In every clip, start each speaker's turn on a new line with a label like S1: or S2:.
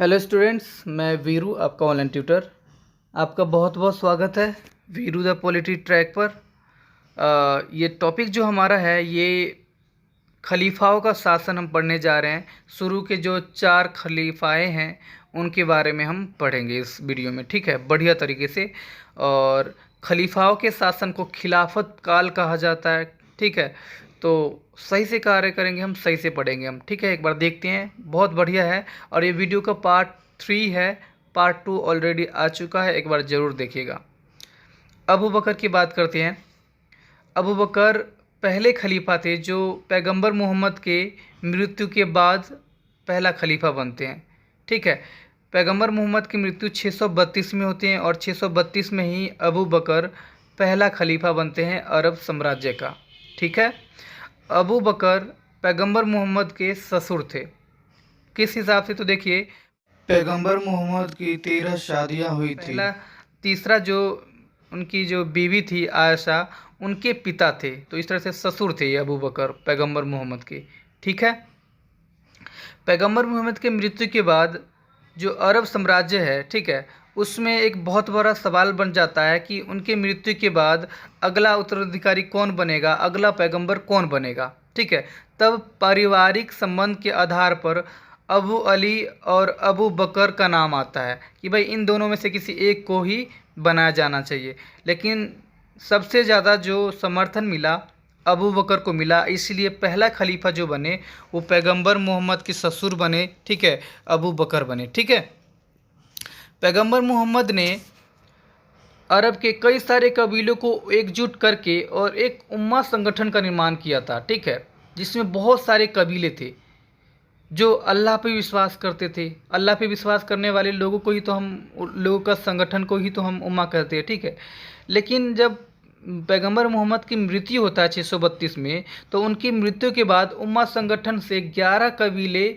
S1: Hello students, मैं वीरू, आपका online tutor. आपका बहुत बहुत स्वागत है वीरू द पॉलिटी ट्रैक पर। ये टॉपिक जो हमारा है ये खलीफाओं का शासन हम पढ़ने जा रहे हैं। शुरू के जो 4 खलीफाए हैं उनके बारे में हम पढ़ेंगे इस वीडियो में, ठीक है, बढ़िया तरीके से। और खलीफाओं के शासन को खिलाफत काल कहा जाता है, ठीक है। तो सही से कार्य करेंगे हम, सही से पढ़ेंगे हम, ठीक है। एक बार देखते हैं, बहुत बढ़िया है। और ये वीडियो का पार्ट 3 है, पार्ट 2 ऑलरेडी आ चुका है, एक बार ज़रूर देखिएगा। अबू बकर की बात करते हैं। अबू बकर पहले खलीफा थे जो पैगंबर मोहम्मद के मृत्यु के बाद पहला खलीफा बनते हैं, ठीक है। पैगंबर मोहम्मद की मृत्यु 632 में होती है और 632 में ही अबू बकर पहला खलीफा बनते हैं अरब साम्राज्य का, ठीक है। अबू बकर पैगंबर मोहम्मद के ससुर थे। किस हिसाब से, तो देखिए,
S2: पैगंबर मोहम्मद की 13 शादियां हुई थी।
S1: पहला तीसरा जो उनकी जो बीवी थी आयशा, उनके पिता थे। तो इस तरह से ससुर थे ये अबू बकर पैगंबर मोहम्मद के, ठीक है। पैगंबर मोहम्मद के मृत्यु के बाद जो अरब साम्राज्य है, ठीक है, उसमें एक बहुत बड़ा सवाल बन जाता है कि उनके मृत्यु के बाद अगला उत्तराधिकारी कौन बनेगा, अगला पैगंबर कौन बनेगा, ठीक है। तब पारिवारिक संबंध के आधार पर अबू अली और अबू बकर का नाम आता है कि भाई इन दोनों में से किसी एक को ही बनाया जाना चाहिए। लेकिन सबसे ज़्यादा जो समर्थन मिला अबू बकर को मिला, इसलिए पहला खलीफा जो बने वो पैगंबर मोहम्मद के ससुर बने, ठीक है, अबू बकर बने, ठीक है। पैगंबर मोहम्मद ने अरब के कई सारे कबीलों को एकजुट करके और एक उम्मा संगठन का निर्माण किया था, ठीक है, जिसमें बहुत सारे कबीले थे जो अल्लाह पे विश्वास करते थे। अल्लाह पे विश्वास करने वाले लोगों को ही तो हम, लोगों का संगठन को ही तो हम उम्मा कहते हैं, ठीक है। लेकिन जब पैगंबर मोहम्मद की मृत्यु होता है 632 में, तो उनकी मृत्यु के बाद उम्मा संगठन से 11 कबीले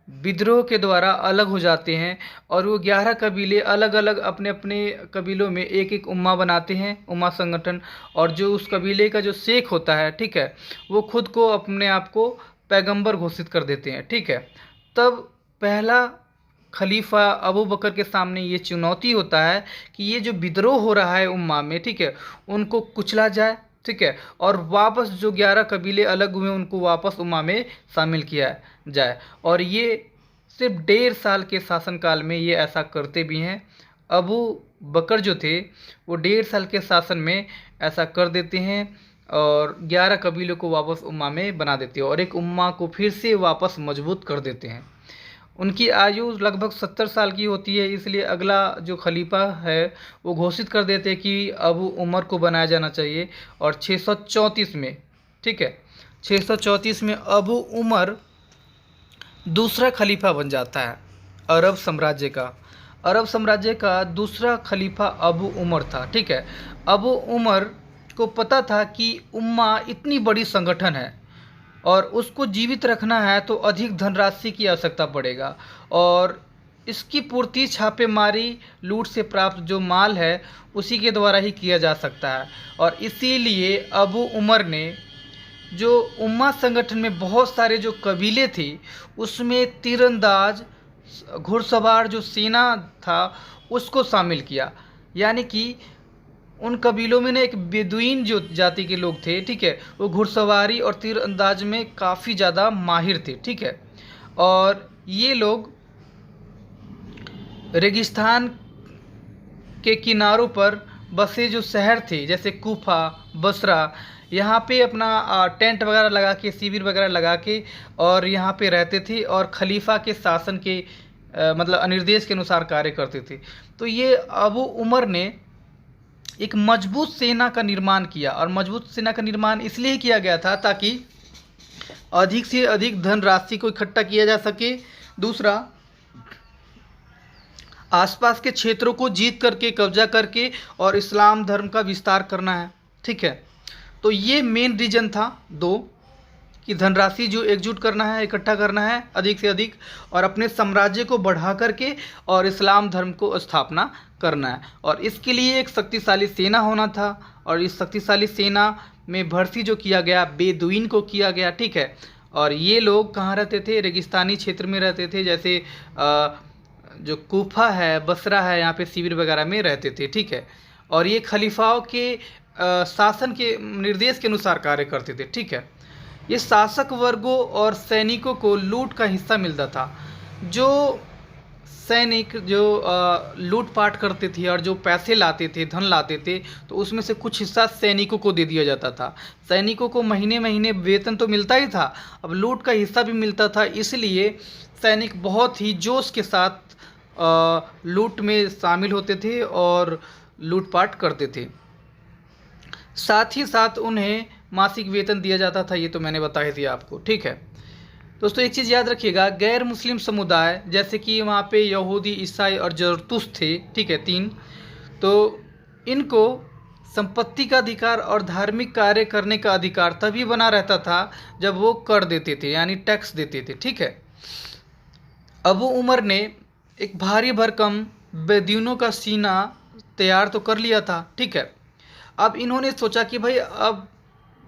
S1: विद्रोह के द्वारा अलग हो जाते हैं और वो 11 कबीले अलग अलग अपने अपने कबीलों में एक एक उम्मा बनाते हैं, उम्मा संगठन। और जो उस कबीले का जो शेख होता है, ठीक है, वो खुद को अपने आप को पैगंबर घोषित कर देते हैं, ठीक है। तब पहला खलीफा अबू बकर के सामने ये चुनौती होता है कि ये जो विद्रोह हो रहा है उम्मा में, ठीक है, उनको कुचला जाए, ठीक है, और वापस जो 11 कबीले अलग हुए उनको वापस उम्मा में शामिल किया जाए। और ये सिर्फ 1.5 साल के शासनकाल में ये ऐसा करते भी हैं। अबू बकर जो थे वो 1.5 साल के शासन में ऐसा कर देते हैं और 11 कबीलों को वापस उम्मा में बना देते हैं और एक उम्मा को फिर से वापस मजबूत कर देते हैं। उनकी आयु लगभग 70 साल की होती है, इसलिए अगला जो खलीफा है वो घोषित कर देते हैं कि अबू उमर को बनाया जाना चाहिए। और 634 में, ठीक है, 634 में अबू उमर दूसरा खलीफा बन जाता है अरब साम्राज्य का। अरब साम्राज्य का दूसरा खलीफा अबू उमर था, ठीक है। अबू उमर को पता था कि उम्मा इतनी बड़ी संगठन है और उसको जीवित रखना है तो अधिक धनराशि की आवश्यकता पड़ेगा और इसकी पूर्ति छापेमारी, लूट से प्राप्त जो माल है उसी के द्वारा ही किया जा सकता है। और इसीलिए अबू उमर ने जो उम्मा संगठन में बहुत सारे जो कबीले थे उसमें तीरंदाज, घुड़सवार जो सेना था उसको शामिल किया। यानी कि उन कबीलों में ना एक बेदुइन जो जाति के लोग थे, ठीक है, वो घुड़सवारी और तीरंदाज में काफ़ी ज़्यादा माहिर थे, ठीक है। और ये लोग रेगिस्तान के किनारों पर बसे जो शहर थे जैसे कूफा, बसरा, यहाँ पे अपना टेंट वगैरह लगा के, शिविर वगैरह लगा के और यहाँ पे रहते थे और खलीफा के शासन के मतलब निर्देश के अनुसार कार्य करते थे। तो ये अबू उमर ने एक मजबूत सेना का निर्माण किया और मजबूत सेना का निर्माण इसलिए किया गया था ताकि अधिक से अधिक धनराशि को इकट्ठा किया जा सके। दूसरा, आसपास के क्षेत्रों को जीत करके, कब्जा करके और इस्लाम धर्म का विस्तार करना है, ठीक है। तो ये मेन रीजन था दो, कि धनराशि जो एकजुट करना है, इकट्ठा करना है अधिक से अधिक और अपने साम्राज्य को बढ़ा करके और इस्लाम धर्म को स्थापना करना है। और इसके लिए एक शक्तिशाली सेना होना था और इस शक्तिशाली सेना में भर्ती जो किया गया बेदुइन को किया गया, ठीक है। और ये लोग कहाँ रहते थे? रेगिस्तानी क्षेत्र में रहते थे, जैसे जो कूफा है, बसरा है, यहाँ पे शिविर वगैरह में रहते थे। ठीक है, और ये खलीफाओं के शासन के निर्देश के अनुसार कार्य करते थे। ठीक है, ये शासक वर्गों और सैनिकों को लूट का हिस्सा मिलता था। जो सैनिक जो लूटपाट करते थे और जो पैसे लाते थे, धन लाते थे, तो उसमें से कुछ हिस्सा सैनिकों को दे दिया जाता था। सैनिकों को महीने महीने वेतन तो मिलता ही था, अब लूट का हिस्सा भी मिलता था। इसलिए सैनिक बहुत ही जोश के साथ लूट में शामिल होते थे और लूटपाट करते थे। साथ ही साथ उन्हें मासिक वेतन दिया जाता था, ये तो मैंने बता ही दिया आपको। ठीक है दोस्तों, एक चीज़ याद रखिएगा, गैर मुस्लिम समुदाय जैसे कि वहाँ पे यहूदी, ईसाई और जरतुश थे। ठीक है, 3, तो इनको संपत्ति का अधिकार और धार्मिक कार्य करने का अधिकार तभी बना रहता था जब वो कर देते थे, यानी टैक्स देते थे। ठीक है, अबू उमर ने एक भारी भरकम बेदीनों का सीना तैयार तो कर लिया था। ठीक है, अब इन्होंने सोचा कि भाई अब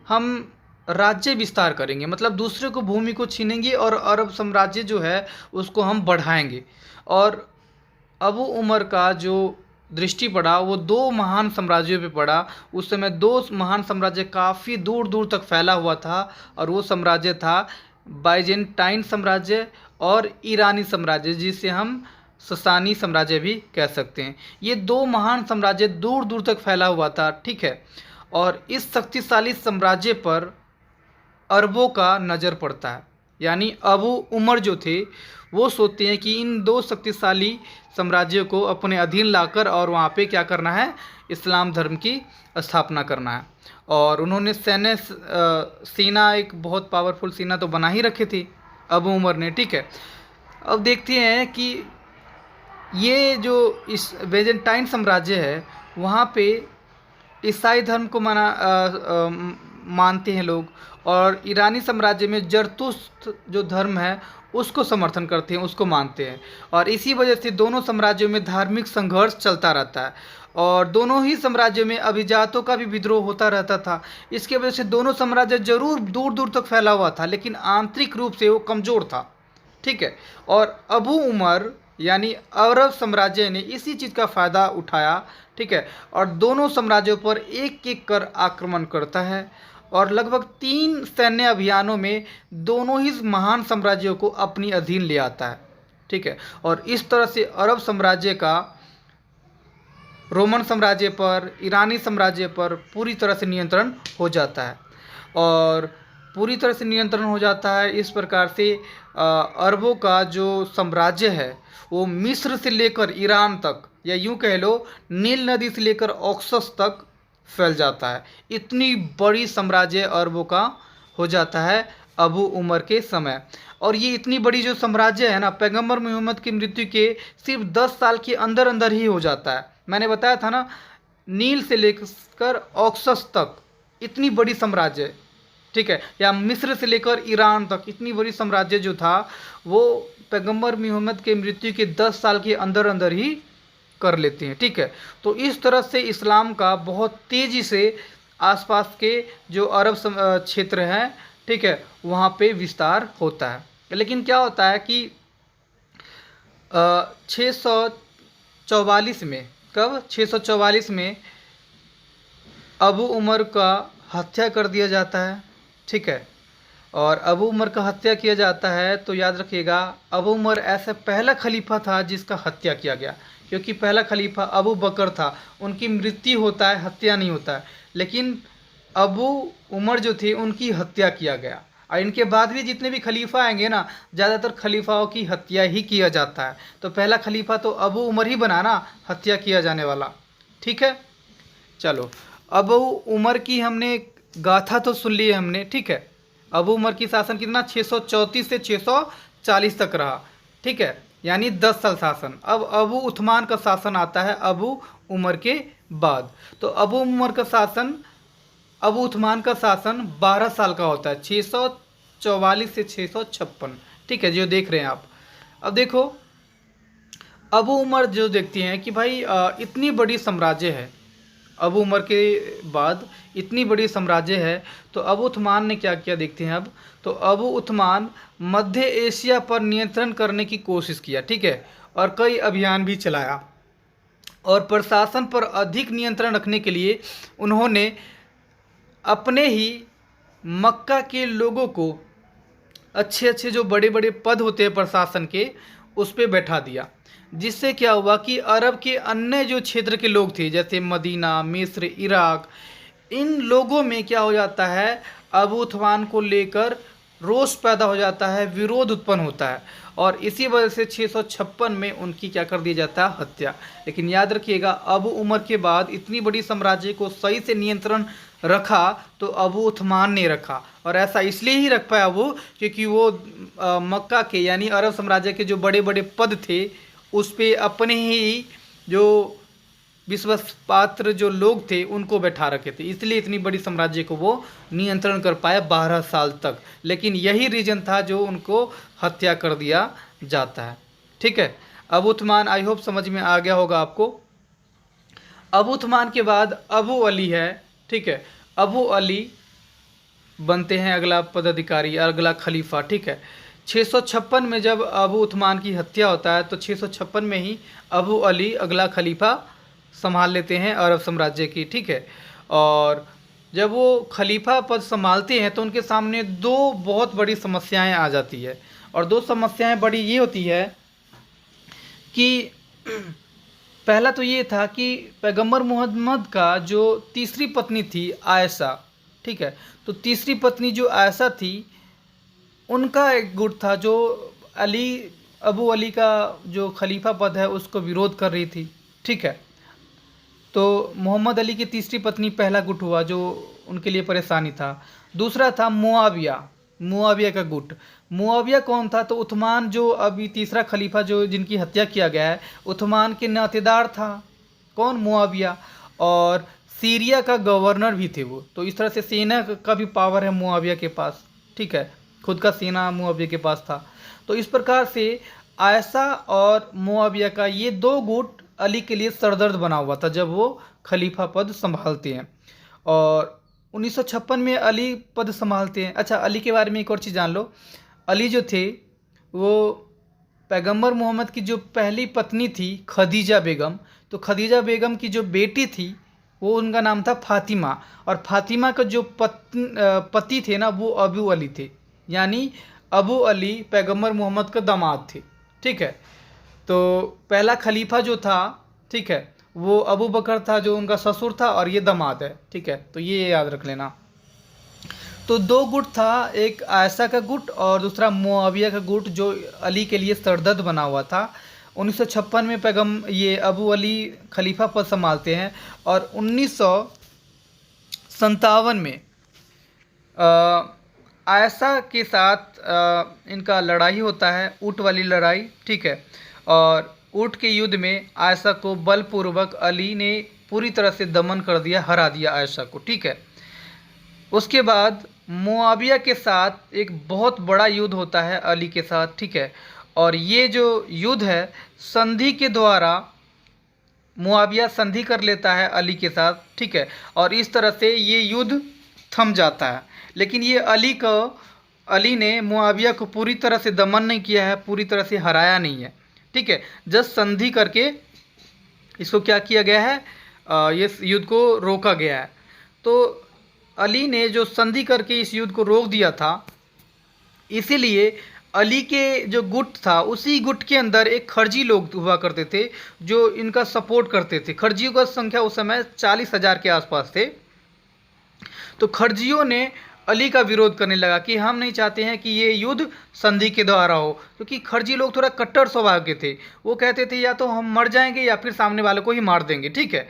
S1: हम राज्य विस्तार करेंगे, मतलब दूसरे को भूमि को छीनेंगे और अरब साम्राज्य जो है उसको हम बढ़ाएंगे। और अबू उमर का जो दृष्टि पड़ा वो 2 महान साम्राज्यों पे पड़ा। उस समय 2 महान साम्राज्य काफ़ी दूर दूर तक फैला हुआ था, और वो साम्राज्य था बाइजेंटाइन साम्राज्य और ईरानी साम्राज्य, जिसे हम ससानी साम्राज्य भी कह सकते हैं। ये 2 महान साम्राज्य दूर दूर तक फैला हुआ था। ठीक है, और इस शक्तिशाली साम्राज्य पर अरबों का नज़र पड़ता है, यानी अबू उमर जो थे वो सोचते हैं कि इन 2 शक्तिशाली साम्राज्यों को अपने अधीन लाकर और वहाँ पे क्या करना है, इस्लाम धर्म की स्थापना करना है। और उन्होंने सेना एक बहुत पावरफुल सेना तो बना ही रखे थे अबू उमर ने। ठीक है, अब देखते हैं कि ये जो इस बेजेंटाइन साम्राज्य है वहाँ पे ईसाई धर्म को मानते हैं लोग, और ईरानी साम्राज्य में जरतुस्त जो धर्म है उसको समर्थन करते हैं, उसको मानते हैं। और इसी वजह से दोनों साम्राज्यों में धार्मिक संघर्ष चलता रहता है, और दोनों ही साम्राज्यों में अभिजातों का भी विद्रोह होता रहता था। इसके वजह से दोनों साम्राज्य जरूर दूर दूर तक फैला हुआ था, लेकिन आंतरिक रूप से वो कमज़ोर था। ठीक है, और अबू उमर यानी अरब साम्राज्य ने इसी चीज़ का फ़ायदा उठाया। ठीक है, और दोनों साम्राज्यों पर एक एक कर आक्रमण करता है, और लगभग 3 सैन्य अभियानों में दोनों ही महान साम्राज्यों को अपनी अधीन ले आता है। ठीक है, और इस तरह से अरब साम्राज्य का रोमन साम्राज्य पर, ईरानी साम्राज्य पर पूरी तरह से नियंत्रण हो जाता है, और पूरी तरह से नियंत्रण हो जाता है। इस प्रकार से अरबों का जो साम्राज्य है वो मिस्र से लेकर ईरान तक, या यूँ कह लो नील नदी से लेकर ऑक्सस तक फैल जाता है। इतनी बड़ी साम्राज्य अरबों का हो जाता है अबू उमर के समय। और ये इतनी बड़ी जो साम्राज्य है ना, पैगंबर मोहम्मद की मृत्यु के सिर्फ 10 साल के अंदर अंदर ही हो जाता है। मैंने बताया था ना, नील से लेकर ऑक्सस तक इतनी बड़ी साम्राज्य, ठीक है, या मिस्र से लेकर ईरान तक इतनी बड़ी साम्राज्य जो था वो पैगंबर मोहम्मद के मृत्यु के 10 साल के अंदर अंदर ही कर लेते हैं। ठीक है, तो इस तरह से इस्लाम का बहुत तेज़ी से आसपास के जो अरब क्षेत्र हैं, ठीक है, वहाँ पे विस्तार होता है। लेकिन क्या होता है कि 644 में, कब 644 में अबू उमर का हत्या कर दिया जाता है। ठीक है, और अबू उमर का हत्या किया जाता है तो याद रखिएगा अबू उमर ऐसा पहला खलीफा था जिसका हत्या किया गया, क्योंकि पहला खलीफा अबू बकर था, उनकी मृत्यु होता है, हत्या नहीं होता है। लेकिन अबू उमर जो थे उनकी हत्या किया गया, और इनके बाद भी जितने भी खलीफा आएंगे ना, ज़्यादातर खलीफाओं की हत्या ही किया जाता है। तो पहला खलीफा तो अबू उमर ही बना ना, हत्या किया जाने वाला। ठीक है, चलो अबू उमर की हमने गाथा तो सुन ली है हमने। ठीक है, अबू उमर की शासन कितना 634 से 640 तक रहा। ठीक है, यानी 10 साल शासन। अब अबू उस्मान का शासन आता है अबू उमर के बाद। तो अबू उमर का शासन, अबू उस्मान का शासन 12 साल का होता है, 644 से 656। ठीक है, जो देख रहे हैं आप। अब देखो अबू उमर जो देखते हैं कि भाई इतनी बड़ी साम्राज्य है, अबू उमर के बाद इतनी बड़ी साम्राज्य है। तो अबू उस्मान ने क्या किया देखते हैं अब। तो अबू उस्मान मध्य एशिया पर नियंत्रण करने की कोशिश किया, ठीक है, और कई अभियान भी चलाया। और प्रशासन पर अधिक नियंत्रण रखने के लिए उन्होंने अपने ही मक्का के लोगों को अच्छे अच्छे जो बड़े बड़े पद होते हैं प्रशासन के, उस पर बैठा दिया। जिससे क्या हुआ कि अरब के अन्य जो क्षेत्र के लोग थे जैसे मदीना, मिस्र, इराक, इन लोगों में क्या हो जाता है, अबू उस्मान को लेकर रोष पैदा हो जाता है, विरोध उत्पन्न होता है। और इसी वजह से 656 में उनकी क्या कर दिया जाता है, हत्या। लेकिन याद रखिएगा, अबू उमर के बाद इतनी बड़ी साम्राज्य को सही से नियंत्रण रखा तो अबू उस्मान ने रखा। और ऐसा इसलिए ही रख पाया वो, क्योंकि वो मक्का के यानी अरब साम्राज्य के जो बड़े बड़े पद थे उस पे अपने ही जो विश्वास पात्र जो लोग थे उनको बैठा रखे थे, इसलिए इतनी बड़ी साम्राज्य को वो नियंत्रण कर पाया 12 साल तक। लेकिन यही रीजन था जो उनको हत्या कर दिया जाता है, ठीक है। अबू उस्मान आई होप समझ में आ गया होगा आपको। अबू उस्मान के बाद अबू अली है, ठीक है। अबू अली बनते हैं अगला पदाधिकारी, अगला खलीफा, ठीक है। 656 में जब अबू उस्मान की हत्या होता है तो 656 में ही अबू अली अगला खलीफा संभाल लेते हैं अरब साम्राज्य की, ठीक है। और जब वो खलीफा पद संभालते हैं तो उनके सामने दो बहुत बड़ी समस्याएं आ जाती है। और दो समस्याएं बड़ी ये होती है कि पहला तो ये था कि पैगंबर मोहम्मद का जो तीसरी पत्नी थी आयशा, ठीक है, तो तीसरी पत्नी जो आयशा थी उनका एक गुट था जो अबू अली का जो खलीफा पद है उसको विरोध कर रही थी, ठीक है। तो मोहम्मद अली की तीसरी पत्नी पहला गुट हुआ जो उनके लिए परेशानी था। दूसरा था मुआविया का गुट। मुआविया कौन था, तो उस्मान जो अभी तीसरा खलीफा जो जिनकी हत्या किया गया है, उस्मान के नातेदार था कौन, मुआविया। और सीरिया का गवर्नर भी थे वो। तो इस तरह से सेना का भी पावर है मुआविया के पास, ठीक है, खुद का सेना मुआविया के पास था। तो इस प्रकार से आयशा और मुआविया का ये दो गुट अली के लिए सरदर्द बना हुआ था जब वो खलीफा पद संभालते हैं। और 1956 में अली पद संभालते हैं। अच्छा, अली के बारे में एक और चीज़ जान लो। अली जो थे वो पैगंबर मोहम्मद की जो पहली पत्नी थी खदीजा बेगम, तो खदीजा बेगम की जो बेटी थी वो उनका नाम था फातिमा। और फातिमा का जो पति थे ना वो अबू अली थे, यानी अबू अली पैगंबर मोहम्मद का दामाद थे, ठीक है। तो पहला खलीफा जो था, ठीक है, वो अबू बकर था जो उनका ससुर था और ये दामाद है, ठीक है। तो ये याद रख लेना। तो दो गुट था, एक आयशा का गुट और दूसरा मुआविया का गुट जो अली के लिए सरदर्द बना हुआ था। 1956 में ये अबू अली खलीफा पद संभालते हैं। और 1957 में आयशा के साथ इनका लड़ाई होता है, ऊँट वाली लड़ाई, ठीक है। और ऊँट के युद्ध में आयशा को बलपूर्वक अली ने पूरी तरह से दमन कर दिया, हरा दिया आयशा को, ठीक है। उसके बाद मुआविया के साथ एक बहुत बड़ा युद्ध होता है अली के साथ, ठीक है। और ये जो युद्ध है संधि के द्वारा मुआविया संधि कर लेता है अली के साथ, ठीक है। और इस तरह से ये युद्ध थम जाता है। लेकिन ये अली ने मुआविया को पूरी तरह से दमन नहीं किया है, पूरी तरह से हराया नहीं है, ठीक है। जस्ट संधि करके इसको क्या किया गया है, ये युद्ध को रोका गया है। तो अली ने जो संधि करके इस युद्ध को रोक दिया था, इसीलिए अली के जो गुट था उसी गुट के अंदर एक खर्जी लोग हुआ करते थे जो इनका सपोर्ट करते थे। खर्जियों का संख्या उस समय 40,000 के आसपास थे। तो खर्जियों ने अली का विरोध करने लगा कि हम नहीं चाहते हैं कि ये युद्ध संधि के द्वारा हो, क्योंकि खर्जी लोग थोड़ा कट्टर स्वभाव के थे। वो कहते थे या तो हम मर जाएंगे या फिर सामने वाले को ही मार देंगे, ठीक है,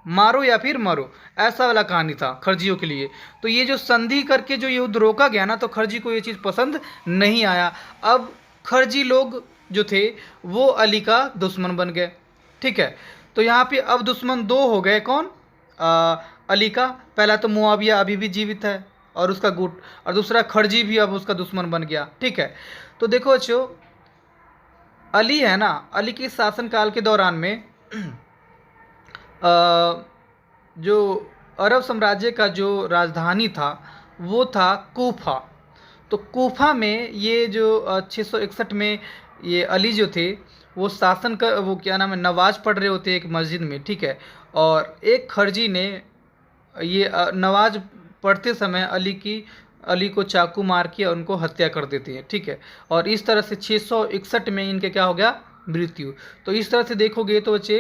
S1: मारो या फिर मरो, ऐसा वाला कहानी था खर्जियों के लिए। तो ये जो संधि करके जो युद्ध रोका गया ना, तो खर्जी को ये चीज़ पसंद नहीं आया। अब खर्जी लोग जो थे वो अली का दुश्मन बन गए, ठीक है। तो यहाँ पे अब दुश्मन दो हो गए, कौन, अली का। पहला तो मुआविया अभी भी जीवित है और उसका गुट, और दूसरा खर्जी भी अब उसका दुश्मन बन गया, ठीक है। तो देखो बच्चों, अली है ना, अली के शासनकाल के दौरान में जो अरब साम्राज्य का जो राजधानी था वो था कूफा। तो कूफा में ये जो 661 में ये अली जो थे वो शासन कर, वो क्या नाम है, नमाज पढ़ रहे होते एक मस्जिद में, ठीक है। और एक खरजी ने ये नमाज पढ़ते समय अली को चाकू मार के उनको हत्या कर देते हैं, ठीक है। और इस तरह से 661 में इनके क्या हो गया, मृत्यु। तो इस तरह से देखोगे तो बच्चे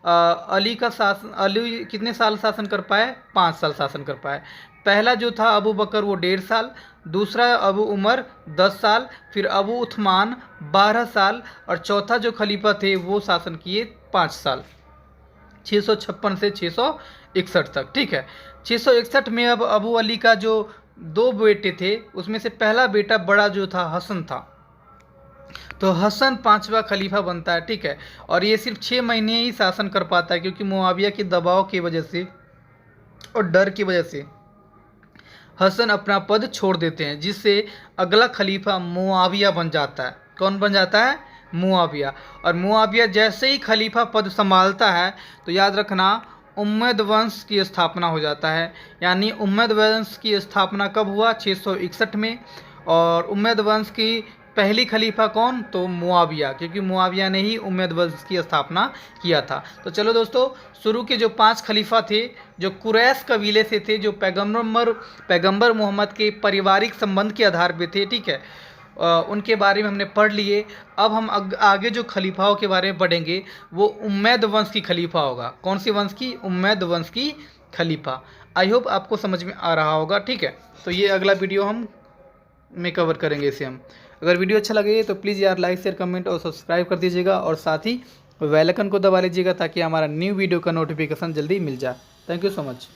S1: अली का शासन, अली कितने साल शासन कर पाए, 5 साल शासन कर पाए। पहला जो था अबू बकर वो 1.5 साल, दूसरा अबू उमर 10 साल, फिर अबू उस्मान 12 साल, और चौथा जो खलीफा थे वो शासन किए 5 साल, 656 से 661 तक, ठीक है। 661 में अब अबू अली का जो 2 बेटे थे उसमें से पहला बेटा बड़ा जो था हसन था, तो हसन 5वां खलीफा बनता है, ठीक है। और ये सिर्फ 6 महीने ही शासन कर पाता है, क्योंकि मुआविया के दबाव की वजह से और डर की वजह से हसन अपना पद छोड़ देते हैं, जिससे अगला खलीफा मुआविया बन जाता है। कौन बन जाता है, मुआविया। और मुआविया जैसे ही खलीफा पद संभालता है तो याद रखना उम्मद वंश की स्थापना हो जाता है। यानी उम्मद वंश की स्थापना कब हुआ, 661 में। और उम्मद वंश की पहली खलीफा कौन, तो मुआविया, क्योंकि मुआविया ने ही उम्मद वंश की स्थापना किया था। तो चलो दोस्तों, शुरू के जो 5 खलीफा थे जो कुरैश कबीले से थे, जो पैगंबर मोहम्मद के पारिवारिक संबंध के आधार पे थे, ठीक है, उनके बारे में हमने पढ़ लिए। अब हम आगे जो खलीफाओं के बारे में पढ़ेंगे वो उम्मद वंश की खलीफा होगा। कौन सी वंश की, उम्मद वंश की खलीफा। आई होप आपको समझ में आ रहा होगा, ठीक है। तो ये अगला वीडियो हम में कवर करेंगे इसे हम। अगर वीडियो अच्छा लगे तो प्लीज़ यार लाइक शेयर कमेंट और सब्सक्राइब कर दीजिएगा, और साथ ही बेल आइकन को दबा लीजिएगा ताकि हमारा न्यू वीडियो का नोटिफिकेशन जल्दी मिल जाए। Thank you so much.